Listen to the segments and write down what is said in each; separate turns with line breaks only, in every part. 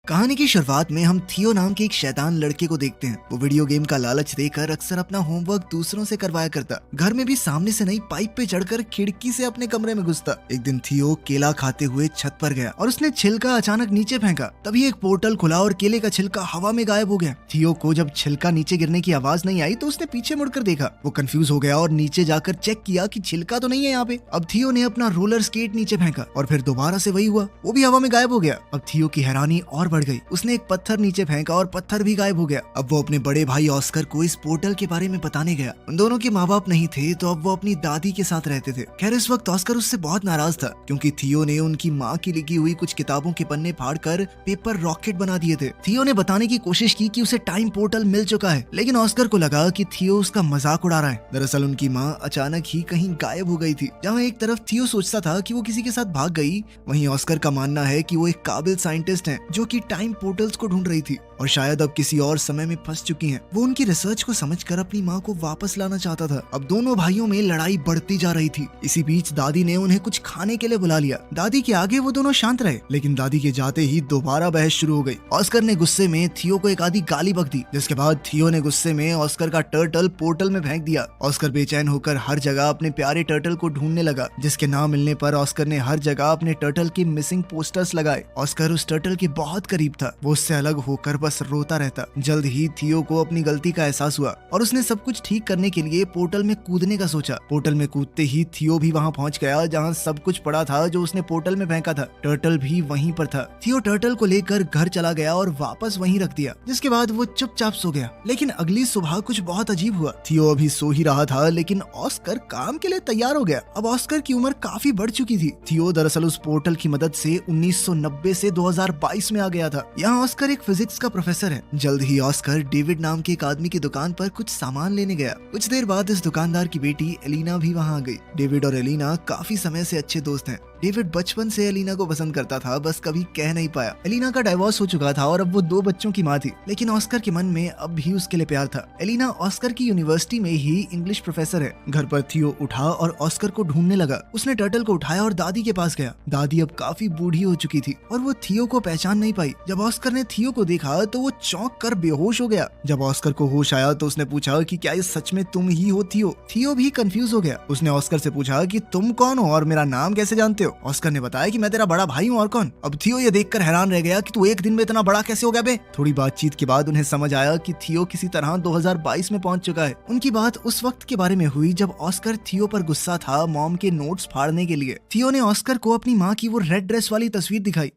कहानी की शुरुआत में हम थियो नाम के एक शैतान लड़के को देखते हैं। वो वीडियो गेम का लालच देकर अक्सर अपना होमवर्क दूसरों से करवाया करता। घर में भी सामने से नहीं पाइप पे चढ़कर खिड़की से अपने कमरे में घुसता। एक दिन थियो केला खाते हुए छत पर गया और उसने छिलका अचानक नीचे फेंका। तभी एक पोर्टल खुला और केले का छिलका हवा में गायब हो गया। थियो को जब छिलका नीचे गिरने की आवाज नहीं आई तो उसने पीछे मुड़कर देखा। वो कंफ्यूज हो गया और नीचे जाकर चेक किया कि छिलका तो नहीं है यहाँ पे। अब थियो ने अपना रोलर स्केट नीचे फेंका और फिर दोबारा से वही हुआ, वो भी हवा में गायब हो गया। अब थियो की हैरानी और बढ़ गई। उसने एक पत्थर नीचे फेंका और पत्थर भी गायब हो गया। अब वो अपने बड़े भाई ऑस्कर को इस पोर्टल के बारे में बताने गया। उन दोनों के माँ बाप नहीं थे तो अब वो अपनी दादी के साथ रहते थे। खैर इस वक्त ऑस्कर उससे बहुत नाराज था क्योंकि थियो ने उनकी माँ की लिखी हुई कुछ किताबों के पन्ने फाड़कर पेपर रॉकेट बना दिए थे। थियो ने बताने की कोशिश की कि उसे टाइम पोर्टल मिल चुका है, लेकिन ऑस्कर को लगा कि थियो उसका मजाक उड़ा रहा है। दरअसल उनकी माँ अचानक ही कहीं गायब हो गई थी। जहाँ एक तरफ थियो सोचता था कि वो किसी के साथ भाग गई, वहीं ऑस्कर का मानना है कि वो एक काबिल साइंटिस्ट है जो कि टाइम पोर्टल्स को ढूंढ रही थी और शायद अब किसी और समय में फंस चुकी हैं। वो उनकी रिसर्च को समझकर अपनी माँ को वापस लाना चाहता था। अब दोनों भाइयों में लड़ाई बढ़ती जा रही थी। इसी बीच दादी ने उन्हें कुछ खाने के लिए बुला लिया। दादी के आगे वो दोनों शांत रहे, लेकिन दादी के जाते ही दोबारा बहस शुरू हो गई। ऑस्कर ने गुस्से में थियो को एक आधी गाली बक दी, जिसके बाद थियो ने गुस्से में ऑस्कर का टर्टल पोर्टल में फेंक दिया। ऑस्कर बेचैन होकर हर जगह अपने प्यारे टर्टल को ढूंढने लगा, जिसके ना मिलने पर ऑस्कर ने हर जगह अपने टर्टल के मिसिंग पोस्टर्स लगाए। ऑस्कर उस टर्टल के बहुत करीब था, वो उससे अलग होकर बस रोता रहता। जल्द ही थियो को अपनी गलती का एहसास हुआ और उसने सब कुछ ठीक करने के लिए पोर्टल में कूदने का सोचा। पोर्टल में कूदते ही थियो भी वहां पहुंच गया जहां सब कुछ पड़ा था जो उसने पोर्टल में फेंका था। टर्टल भी वहीं पर था। थियो टर्टल को लेकर घर चला गया और वापस वहीं रख दिया, जिसके बाद वो चुपचाप सो गया। लेकिन अगली सुबह कुछ बहुत अजीब हुआ। थियो अभी सो ही रहा था, लेकिन ऑस्कर काम के लिए तैयार हो गया। अब ऑस्कर की उम्र काफी बढ़ चुकी थी। थियो दरअसल उस पोर्टल की मदद से 1990 से 2022 में आ गया था। यहाँ ऑस्कर एक फिजिक्स का प्रोफेसर है। जल्द ही ऑस्कर डेविड नाम के एक आदमी की दुकान पर कुछ सामान लेने गया। कुछ देर बाद इस दुकानदार की बेटी एलिना भी वहाँ आ गई। डेविड और एलिना काफी समय से अच्छे दोस्त हैं। डेविड बचपन से एलिना को पसंद करता था, बस कभी कह नहीं पाया। एलिना का डाइवोर्स हो चुका था और अब वो 2 बच्चों की माँ थी, लेकिन ऑस्कर के मन में अब भी उसके लिए प्यार था। एलिना ऑस्कर की यूनिवर्सिटी में ही इंग्लिश प्रोफेसर है। घर पर थियो उठा और ऑस्कर को ढूंढने लगा। उसने टर्टल को उठाया और दादी के पास गया। दादी अब काफी बूढ़ी हो चुकी थी और वो थियो को पहचान नहीं पाई। जब ऑस्कर ने थियो को देखा तो वो चौंक कर बेहोश हो गया। जब ऑस्कर को होश आया तो उसने पूछा कि क्या ये सच में तुम ही हो थियो? थियो भी कंफ्यूज हो गया। उसने ऑस्कर से पूछा कि तुम कौन हो और मेरा नाम कैसे जानते हो? ऑस्कर ने बताया कि मैं तेरा बड़ा भाई हूँ, और कौन? अब थियो ये देखकर हैरान रह गया कि तू एक दिन में इतना बड़ा कैसे हो गया बे? थोड़ी बातचीत के बाद उन्हें समझ आया कि थियो किसी तरह 2022 में पहुंच चुका है। उनकी बात उस वक्त के बारे में हुई जब ऑस्कर थियो पर गुस्सा था मॉम के नोट्स फाड़ने के लिए। थियो ने ऑस्कर को अपनी माँ की वो रेड ड्रेस वाली तस्वीर दिखाई।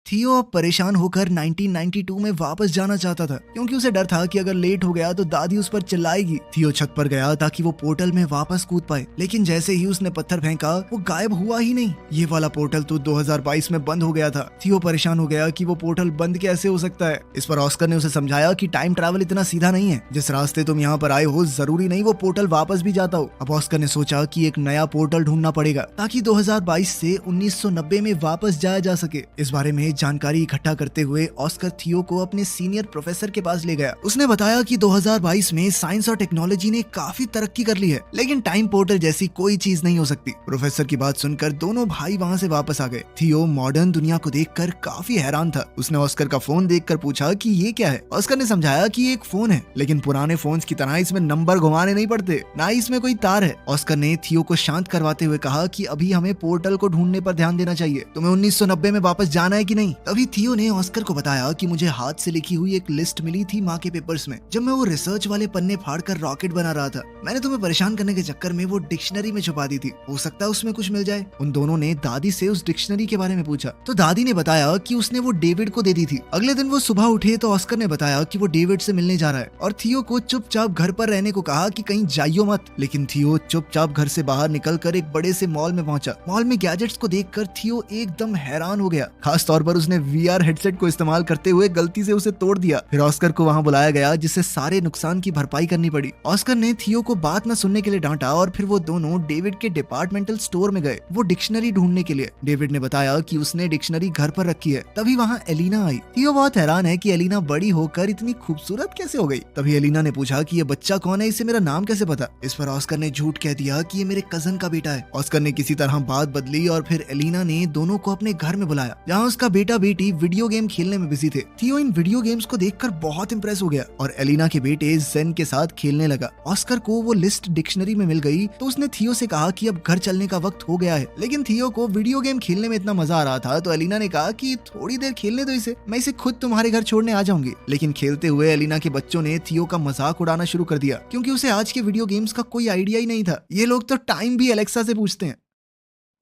थियो अब परेशान होकर 1992 में वापस जाना चाहता था क्योंकि उसे डर था कि अगर लेट हो गया तो दादी उस पर चिल्लाएगी। थियो छत पर गया ताकि वो पोर्टल में वापस कूद पाए, लेकिन जैसे ही उसने पत्थर फेंका वो गायब हुआ ही नहीं। ये वाला पोर्टल तो 2022 में बंद हो गया था। थियो परेशान हो गया कि वो पोर्टल बंद कैसे हो सकता है। इस पर ऑस्कर ने उसे समझाया कि टाइम ट्रैवल इतना सीधा नहीं है। जिस रास्ते तुम यहाँ पर आए हो जरूरी नहीं वो पोर्टल वापस भी जाता हो। अब ऑस्कर ने सोचा कि एक नया पोर्टल ढूंढना पड़ेगा ताकि 2022 से 1990 में वापस जाया जा सके। इस बारे में जानकारी इकट्ठा करते हुए ऑस्कर थियो को अपने सीनियर प्रोफेसर के पास ले गया। उसने बताया कि 2022 में साइंस और टेक्नोलॉजी ने काफी तरक्की कर ली है, लेकिन टाइम पोर्टल जैसी कोई चीज नहीं हो सकती। प्रोफेसर की बात सुनकर दोनों भाई वहाँ से वापस आ गए। थियो मॉडर्न दुनिया को देखकर काफी हैरान था। उसने ऑस्कर का फोन देखकर पूछा कि ये क्या है। ऑस्कर ने समझाया कि ये एक फोन है, लेकिन पुराने फोन्स की तरह इसमें नंबर घुमाने नहीं पड़ते, ना ही इसमें कोई तार है। ऑस्कर ने थियो को शांत करवाते हुए कहा कि अभी हमें पोर्टल को ढूंढने पर ध्यान देना चाहिए। तुम्हें 1990 में वापस जाना है कि नहीं? तभी थियो ने ऑस्कर को बताया कि मुझे हाथ से लिखी हुई एक लिस्ट मिली थी माँ के पेपर्स में जब मैं वो रिसर्च वाले पन्ने फाड़कर रॉकेट बना रहा था। मैंने तुम्हें परेशान करने के चक्कर में वो डिक्शनरी में छुपा दी थी, हो सकता है उसमें कुछ मिल जाए। उन दोनों ने दादी से उस डिक्शनरी के बारे में पूछा तो दादी ने बताया कि उसने वो डेविड को दे दी थी। अगले दिन वो सुबह उठे तो ऑस्कर ने बताया कि वो डेविड से मिलने जा रहा है और थियो को चुपचाप घर पर रहने को कहा कि कहीं जाइयो मत। लेकिन थियो चुपचाप घर से बाहर निकलकर एक बड़े से मॉल में पहुंचा। मॉल में गैजेट्स को देखकर थियो एकदम हैरान हो गया। खास तौर पर उसने VR हेडसेट को इस्तेमाल करते हुए गलती से उसे तोड़ दिया। फिर ऑस्कर को वहां बुलाया गया जिससे सारे नुकसान की भरपाई करनी पड़ी। ऑस्कर ने थियो को बात न सुनने के लिए डांटा और फिर वो दोनों डेविड के डिपार्टमेंटल स्टोर में गए वो डिक्शनरी ढूंढने के लिए। डेविड ने बताया कि उसने डिक्शनरी घर पर रखी है। तभी वहाँ एलिना आई। थियो बहुत हैरान है कि एलिना बड़ी होकर इतनी खूबसूरत कैसे हो गई। तभी एलिना ने पूछा कि ये बच्चा कौन है, इसे मेरा नाम कैसे पता। इस पर ऑस्कर ने झूठ कह दिया कि ये मेरे कजन का बेटा है। ऑस्कर ने किसी तरह बात बदली और फिर एलिना ने दोनों को अपने घर में बुलाया जहाँ उसका बेटा बेटा बेटी वीडियो गेम खेलने में बिजी थे। थियो इन वीडियो गेम्स को देखकर बहुत इंप्रेस हो गया और एलिना के बेटे जेन के साथ खेलने लगा। ऑस्कर को वो लिस्ट डिक्शनरी में मिल गई तो उसने थियो से कहा कि अब घर चलने का वक्त हो गया है। लेकिन थियो को वीडियो गेम खेलने में इतना मजा आ रहा था तो एलिना ने कहा कि थोड़ी देर खेलने दो इसे, मैं इसे खुद तुम्हारे घर छोड़ने आ जाऊंगी। लेकिन खेलते हुए एलिना के बच्चों ने थियो का मजाक उड़ाना शुरू कर दिया क्योंकि उसे आज के वीडियो गेम्स का कोई आइडिया ही नहीं था। ये लोग तो टाइम भी एलेक्सा से पूछते हैं।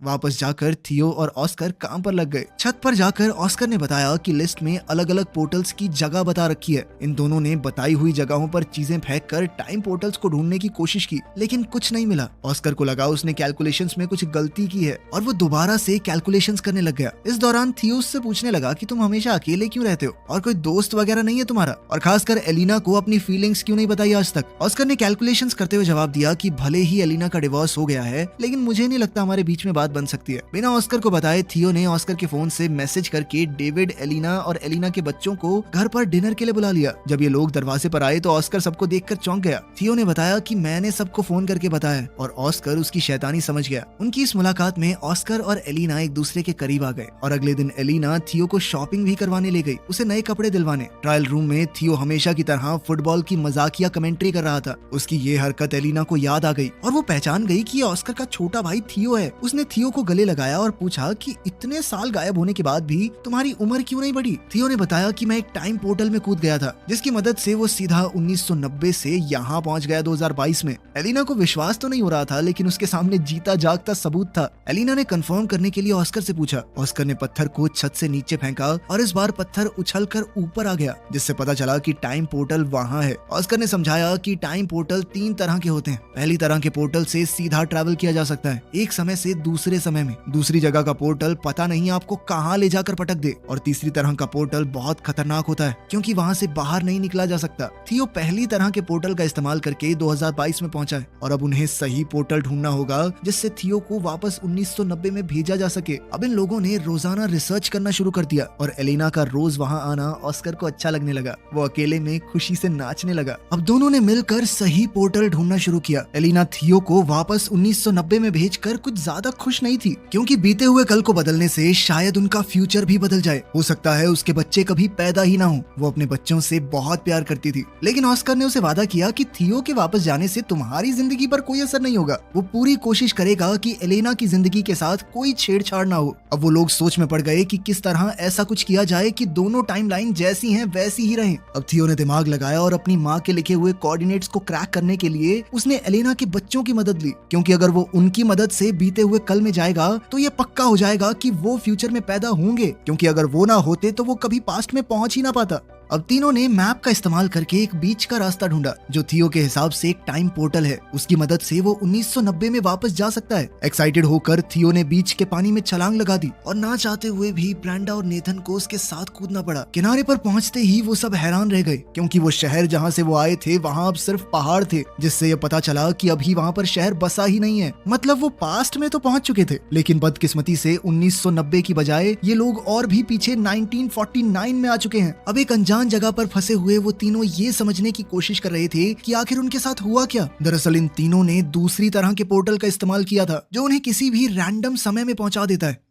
वापस जाकर थियो और ऑस्कर काम पर लग गए। छत पर जाकर ऑस्कर ने बताया कि लिस्ट में अलग अलग पोर्टल्स की जगह बता रखी है। इन दोनों ने बताई हुई जगहों पर चीजें फेंक कर टाइम पोर्टल्स को ढूंढने की कोशिश की लेकिन कुछ नहीं मिला। ऑस्कर को लगा उसने कैलकुलेशंस में कुछ गलती की है और वो दोबारा से कैलकुलेशंस करने लग गया। इस दौरान थियो उससे पूछने लगा कि तुम हमेशा अकेले क्यों रहते हो और कोई दोस्त वगैरह नहीं है तुम्हारा, और खासकर एलिना को अपनी फीलिंग्स क्यों नहीं बताई आज तक। ऑस्कर ने कैलकुलेशंस करते हुए जवाब दिया कि भले ही एलिना का डिवोर्स हो गया है लेकिन मुझे नहीं लगता हमारे बीच में बात बन सकती है। बिना ऑस्कर को बताए थियो ने ऑस्कर के फोन से मैसेज करके डेविड, एलिना और एलिना के बच्चों को घर पर डिनर के लिए बुला लिया। जब ये लोग दरवाजे पर आए तो ऑस्कर सबको देखकर चौंक गया। थियो ने बताया कि मैंने सबको फोन करके बताया और ऑस्कर उसकी शैतानी समझ गया। उनकी इस मुलाकात में ऑस्कर और एलिना एक दूसरे के करीब आ गए और अगले दिन एलिना थियो को शॉपिंग भी करवाने ले गई, उसे नए कपड़े दिलवाने। ट्रायल रूम में थियो हमेशा की तरह फुटबॉल की मजाकिया कमेंट्री कर रहा था। उसकी ये हरकत एलिना को याद आ गई और वो पहचान गई कि ये ऑस्कर का छोटा भाई थियो है। उसने थियो को गले लगाया और पूछा कि इतने साल गायब होने के बाद भी तुम्हारी उम्र क्यों नहीं बढ़ी। थियो ने बताया कि मैं एक टाइम पोर्टल में कूद गया था जिसकी मदद से वो सीधा 1990 से यहाँ पहुँच गया 2022 में। एलिना को विश्वास तो नहीं हो रहा था लेकिन उसके सामने जीता जागता सबूत था। एलिना ने कंफर्म करने के लिए ऑस्कर से पूछा। ऑस्कर ने पत्थर को छत से नीचे फेंका और इस बार पत्थर उछल कर ऊपर आ गया जिससे पता चला कि टाइम पोर्टल वहाँ है। ऑस्कर ने समझाया कि टाइम पोर्टल 3 तरह के होते हैं। पहली तरह के पोर्टल से सीधा ट्रैवल किया जा सकता है एक समय से दूसरे समय में। दूसरी जगह का पोर्टल पता नहीं आपको कहां ले जाकर पटक दे। और तीसरी तरह का पोर्टल बहुत खतरनाक होता है क्योंकि वहां से बाहर नहीं निकला जा सकता। थियो पहली तरह के पोर्टल का इस्तेमाल करके 2022 में पहुंचा है और अब उन्हें सही पोर्टल ढूंढना होगा जिससे थियो को वापस 1990 में भेजा जा सके। अब इन लोगों ने रोजाना रिसर्च करना शुरू कर दिया और एलिना का रोज वहां आना ऑस्कर को अच्छा लगने लगा। वो अकेले में खुशी से नाचने लगा। अब दोनों ने मिलकर सही पोर्टल ढूंढना शुरू किया। एलिना थियो को वापस 1990 में भेजकर कुछ ज्यादा खुश नहीं थी क्योंकि बीते हुए कल को बदलने से शायद उनका फ्यूचर भी बदल जाए। हो सकता है उसके बच्चे कभी पैदा ही ना हो। वो अपने बच्चों से बहुत प्यार करती थी लेकिन ऑस्कर ने उसे वादा किया कि थियो के वापस जाने से तुम्हारी जिंदगी पर कोई असर नहीं होगा। वो पूरी कोशिश करेगा कि एलेना की जिंदगी के साथ कोई छेड़छाड़ ना हो। अब वो लोग सोच में पड़ गए कि किस तरह ऐसा कुछ किया जाए कि दोनों टाइमलाइन जैसी हैं वैसी ही रहें। अब थियो ने दिमाग लगाया और अपनी माँ के लिखे हुए कोऑर्डिनेट्स को क्रैक करने के लिए उसने एलेना के बच्चों की मदद ली क्योंकि अगर वो उनकी मदद से बीते हुए कल में जाएगा तो ये पक्का हो जाएगा कि वो फ्यूचर में पैदा होंगे क्योंकि अगर वो ना होते तो वो कभी पास्ट में पहुंच ही ना पाता। अब तीनों ने मैप का इस्तेमाल करके एक बीच का रास्ता ढूंढा जो थियो के हिसाब से एक टाइम पोर्टल है। उसकी मदद से वो 1990 में वापस जा सकता है। एक्साइटेड होकर थियो ने बीच के पानी में छलांग लगा दी और ना चाहते हुए भी ब्रेंडा और नेथन को उसके साथ कूदना पड़ा। किनारे पर पहुंचते ही वो सब हैरान रह गए क्योंकि वो शहर जहाँ से वो आए थे वहाँ अब सिर्फ पहाड़ थे, जिससे ये पता चला कि अभी वहाँ पर शहर बसा ही नहीं है। मतलब वो पास्ट में तो पहुंच चुके थे लेकिन बदकिस्मती से 1990 की बजाय ये लोग और भी पीछे 1949 में आ चुके हैं। अब एक अनजान जगह पर फंसे हुए वो तीनों ये समझने की कोशिश कर रहे थे कि आखिर उनके साथ हुआ क्या। दरअसल इन तीनों ने दूसरी तरह के पोर्टल का इस्तेमाल किया था जो उन्हें किसी भी रैंडम समय में पहुंचा देता है।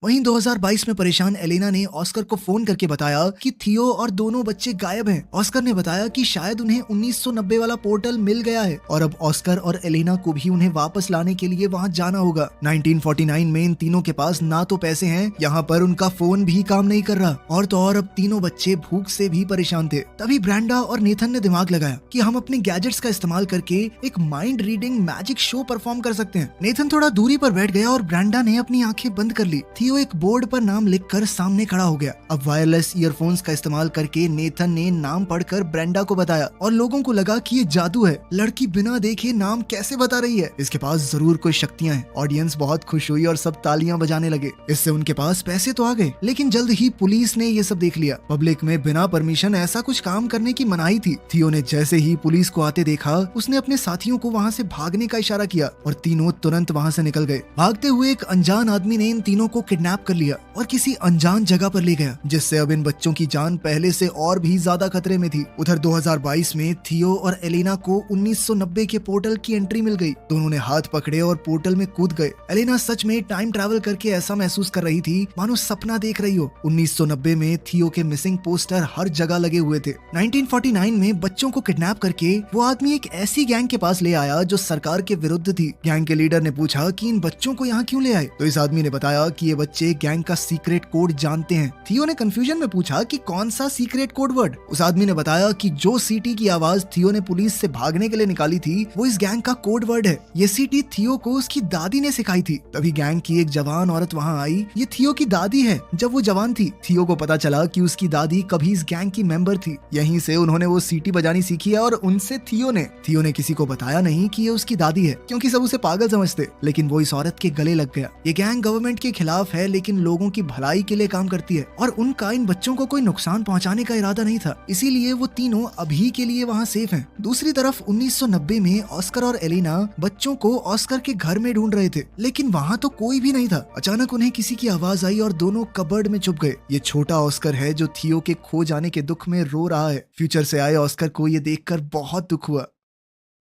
वहीं 2022 में परेशान एलेना ने ऑस्कर को फोन करके बताया कि थियो और दोनों बच्चे गायब हैं। ऑस्कर ने बताया कि शायद उन्हें 1990 वाला पोर्टल मिल गया है और अब ऑस्कर और एलेना को भी उन्हें वापस लाने के लिए वहां जाना होगा। 1949 में इन तीनों के पास ना तो पैसे हैं, यहाँ पर उनका फोन भी काम नहीं कर रहा और तो और अब तीनों बच्चे भूख से भी परेशान थे। तभी ब्रेंडा और नेथन ने दिमाग लगाया कि हम अपने गैजेट्स का इस्तेमाल करके एक mind reading magic show perform कर सकते हैं। नेथन थोड़ा दूरी पर बैठ गया और ब्रेंडा ने अपनी आंखें बंद कर ली। थियो एक बोर्ड पर नाम लिखकर सामने खड़ा हो गया। अब वायरलेस ईयरफोन्स का इस्तेमाल करके नेथन ने नाम पढ़कर ब्रेंडा को बताया और लोगों को लगा कि ये जादू है। लड़की बिना देखे नाम कैसे बता रही है, इसके पास जरूर कोई शक्तियां हैं। ऑडियंस बहुत खुश हुई और सब तालियां बजाने लगे। इससे उनके पास पैसे तो आ गए लेकिन जल्द ही पुलिस ने ये सब देख लिया। पब्लिक में बिना परमिशन ऐसा कुछ काम करने की मनाही थी। थियो ने जैसे ही पुलिस को आते देखा उसने अपने साथियों को वहाँ से भागने का इशारा किया और तीनों तुरंत वहाँ से निकल गए। भागते हुए एक अनजान आदमी ने इन तीनों को किडनैप किडनैप कर लिया और किसी अनजान जगह पर ले गया, जिससे अब इन बच्चों की जान पहले से और भी ज्यादा खतरे में थी। उधर 2022 में थियो और एलेना को 1990 के पोर्टल की एंट्री मिल गई। दोनों ने हाथ पकड़े और पोर्टल में कूद गए। एलेना सच में टाइम ट्रैवल करके ऐसा महसूस कर रही थी मानो सपना देख रही हो। 1990 में थियो के मिसिंग पोस्टर हर जगह लगे हुए थे। 1949 में बच्चों को किडनैप करके वो आदमी एक ऐसी गैंग के पास ले आया जो सरकार के विरुद्ध थी। गैंग के लीडर ने पूछा कि इन बच्चों को यहाँ क्यों ले आए, तो इस आदमी ने बताया कि ये बच्चे गैंग का सीक्रेट कोड जानते हैं। थियो ने कंफ्यूजन में पूछा कि कौन सा सीक्रेट कोड वर्ड। उस आदमी ने बताया कि जो सीटी की आवाज थियो ने पुलिस से भागने के लिए निकाली थी वो इस गैंग का कोड वर्ड है। ये सीटी थियो को उसकी दादी ने सिखाई थी। तभी गैंग की एक जवान औरत वहाँ आई। ये थियो की दादी है जब वो जवान थी। थियो को पता चला कि उसकी दादी कभी इस गैंग की मेंबर थी। यहीं से उन्होंने वो सीटी बजानी सीखी है और उनसे थियो ने किसी को बताया नहीं कि ये उसकी दादी है, क्योंकि सब उसे पागल समझते। लेकिन वो इस औरत के गले लग गया। ये गैंग गवर्नमेंट के खिलाफ है लेकिन लोगों की भलाई के लिए काम करती है और उनका इन बच्चों को कोई नुकसान पहुंचाने का इरादा नहीं था, इसीलिए वो तीनों अभी के लिए वहाँ सेफ हैं। दूसरी तरफ 1990 में ऑस्कर और एलिना बच्चों को ऑस्कर के घर में ढूंढ रहे थे, लेकिन वहाँ तो कोई भी नहीं था। अचानक उन्हें किसी की आवाज आई और दोनों कबर्ड में छुप गए। ये छोटा ऑस्कर है जो थियो के खो जाने के दुख में रो रहा है। फ्यूचर से आए ऑस्कर को ये देखकर बहुत दुख हुआ।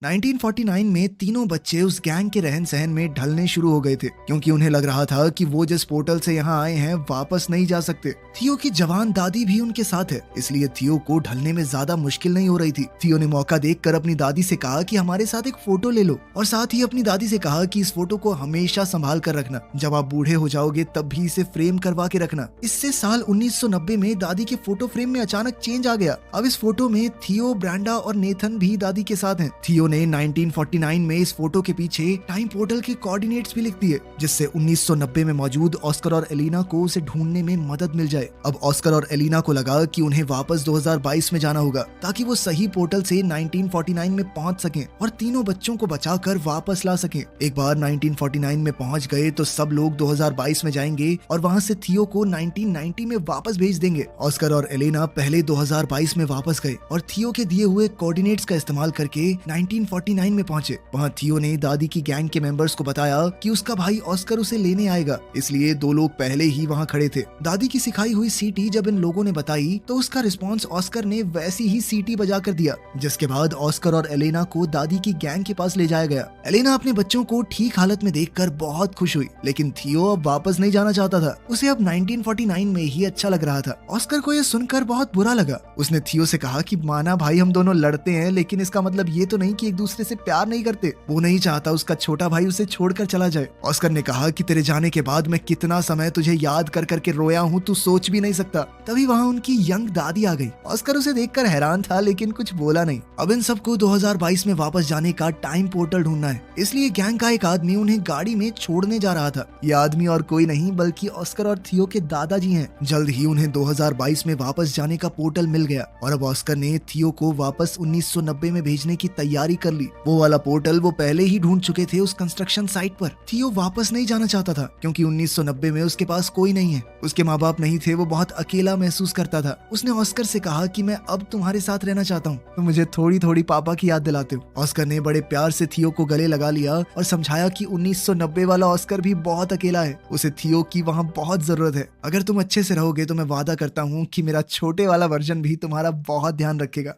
1949 में तीनों बच्चे उस गैंग के रहन सहन में ढलने शुरू हो गए थे, क्योंकि उन्हें लग रहा था कि वो जिस पोर्टल से यहाँ आए हैं वापस नहीं जा सकते। थियो की जवान दादी भी उनके साथ है, इसलिए थियो को ढलने में ज्यादा मुश्किल नहीं हो रही थी। थियो ने मौका देखकर अपनी दादी से कहा कि हमारे साथ एक फोटो ले लो, और साथ ही अपनी दादी से कहा कि इस फोटो को हमेशा संभाल कर रखना, जब आप बूढ़े हो जाओगे तब भी इसे फ्रेम करवा के रखना। इससे साल 1990 में दादी के फोटो फ्रेम में अचानक चेंज आ गया। अब इस फोटो में थियो, ब्रांडा और नेथन भी दादी के साथ हैं। थियो ने 1949 में इस फोटो के पीछे टाइम पोर्टल के कोऑर्डिनेट्स भी लिख दिए, जिससे 1990 में मौजूद ऑस्कर और एलिना को उसे ढूंढने में मदद मिल जाए। अब ऑस्कर और एलिना को लगा कि उन्हें वापस 2022 में जाना होगा ताकि वो सही पोर्टल से 1949 में पहुंच सकें और तीनों बच्चों को बचाकर वापस ला सकें। एक बार 1949 में पहुंच गए तो सब लोग 2022 में जाएंगे और वहां से थियो को 1990 में वापस भेज देंगे। ऑस्कर और एलिना पहले 2022 में वापस गए और थियो के दिए हुए कोऑर्डिनेट्स का इस्तेमाल करके 1949 में पहुंचे। वहां थियो ने दादी की गैंग के मेंबर्स को बताया कि उसका भाई ऑस्कर उसे लेने आएगा, इसलिए दो लोग पहले ही वहां खड़े थे। दादी की सिखाई हुई सीटी जब इन लोगों ने बताई तो उसका रिस्पॉन्स ऑस्कर ने वैसी ही सीटी बजा कर दिया, जिसके बाद ऑस्कर और एलेना को दादी की गैंग के पास ले जाया गया। एलेना अपने बच्चों को ठीक हालत में देखकर बहुत खुश हुई, लेकिन थियो अब वापस नहीं जाना चाहता था। उसे अब 1949 में ही अच्छा लग रहा था। ऑस्कर को यह सुनकर बहुत बुरा लगा। उसने थियो से कहा कि माना भाई हम दोनों लड़ते हैं, लेकिन इसका मतलब ये तो नहीं कि एक दूसरे से प्यार नहीं करते। वो नहीं चाहता उसका छोटा भाई उसे छोड़कर चला जाए। ऑस्कर ने कहा कि तेरे जाने के बाद मैं कितना समय तुझे याद कर करके रोया हूँ, तू सोच भी नहीं सकता। तभी वहाँ उनकी यंग दादी आ गई। ऑस्कर उसे देखकर हैरान था, लेकिन कुछ बोला नहीं। अब इन सबको 2022 में वापस जाने का टाइम पोर्टल ढूंढना है, इसलिए गैंग का एक आदमी उन्हें गाड़ी में छोड़ने जा रहा था। ये आदमी और कोई नहीं बल्कि ऑस्कर और थियो के दादाजी हैं। जल्द ही उन्हें 2022 में वापस जाने का पोर्टल मिल गया और अब ऑस्कर ने थियो को वापस 1990 में भेजने की तैयारी कर ली। वो वाला पोर्टल वो पहले ही ढूंढ चुके थे उस कंस्ट्रक्शन साइट पर। थियो वापस नहीं जाना चाहता था क्योंकि 1990 में उसके पास कोई नहीं है, उसके माँ बाप नहीं थे, वो बहुत अकेला महसूस करता था। उसने ऑस्कर से कहा कि मैं अब तुम्हारे साथ रहना चाहता हूँ, तो मुझे थोड़ी थोड़ी पापा की याद दिलाते हो। ऑस्कर ने बड़े प्यार से थियो को गले लगा लिया और समझाया कि 1990 वाला ऑस्कर भी बहुत अकेला है, उसे थियो की वहाँ बहुत जरूरत है। अगर तुम अच्छे से रहोगे तो मैं वादा करता हूँ कि मेरा छोटे वाला वर्जन भी तुम्हारा बहुत ध्यान रखेगा।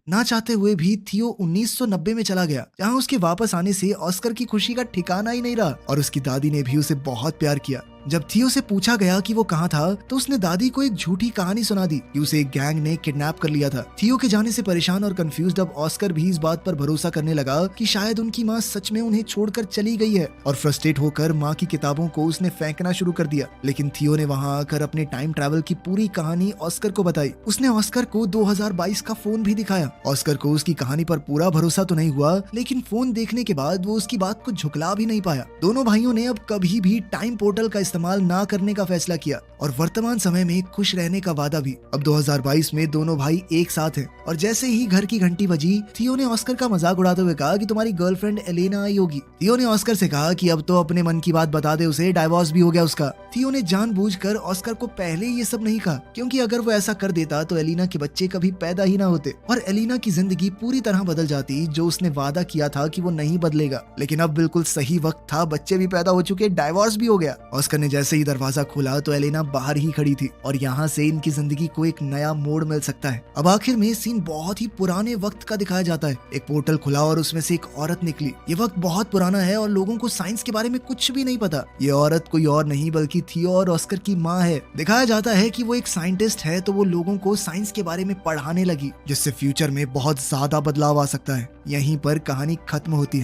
ना चाहते हुए भी थियो 1990 में चला गया, जहां उसके वापस आने से ऑस्कर की खुशी का ठिकाना ही नहीं रहा और उसकी दादी ने भी उसे बहुत प्यार किया। जब थियो से पूछा गया कि वो कहाँ था तो उसने दादी को एक झूठी कहानी सुना दी कि उसे एक गैंग ने किडनैप कर लिया था। थियो के जाने से परेशान और कंफ्यूज्ड अब ऑस्कर भी इस बात पर भरोसा करने लगा कि शायद उनकी माँ सच में उन्हें छोड़कर चली गई है और फ्रस्ट्रेट होकर माँ की किताबों को उसने फेंकना शुरू कर दिया। लेकिन थियो ने वहाँ आकर अपने टाइम ट्रैवल की पूरी कहानी ऑस्कर को बताई। उसने ऑस्कर को 2022 का फोन भी दिखाया। ऑस्कर को उसकी कहानी पर पूरा भरोसा तो नहीं हुआ, लेकिन फोन देखने के बाद वो उसकी बात को झुकला भी नहीं पाया। दोनों भाइयों ने अब कभी भी टाइम पोर्टल का इस्तेमाल ना करने का फैसला किया और वर्तमान समय में खुश रहने का वादा भी। अब 2022 में दोनों भाई एक साथ हैं और जैसे ही घर की घंटी बजी, थियो ने ऑस्कर का मजाक उड़ाते हुए कहा कि तुम्हारी गर्लफ्रेंड एलेना आई होगी। थियो ने ऑस्कर से कहा कि अब तो अपने मन की बात बता दे उसे, डाइवोर्स भी हो गया उसका। थियो ने जानबूझकर ऑस्कर को पहले ये सब नहीं कहा, क्योंकि अगर वो ऐसा कर देता तो एलिना के बच्चे कभी पैदा ही ना होते और एलिना की जिंदगी पूरी तरह बदल जाती, जो उसने वादा किया था कि वो नहीं बदलेगा। लेकिन अब बिल्कुल सही वक्त था, बच्चे भी पैदा हो चुके, डाइवोर्स भी हो गया। ऑस्कर ने जैसे ही दरवाजा खोला तो एलेना बाहर ही खड़ी थी और यहाँ से इनकी जिंदगी को एक नया मोड़ मिल सकता है। अब आखिर में सीन बहुत ही पुराने वक्त का दिखाया जाता है। एक पोर्टल खुला और उसमें से एक औरत निकली। ये वक्त बहुत पुराना है और लोगों को साइंस के बारे में कुछ भी नहीं पता। ये औरत कोई और नहीं बल्कि थियो और ऑस्कर की माँ है। दिखाया जाता है कि वो एक साइंटिस्ट है तो वो लोगों को साइंस के बारे में पढ़ाने लगी, जिससे फ्यूचर में बहुत ज्यादा बदलाव आ सकता है। यहीं पर कहानी खत्म होती है।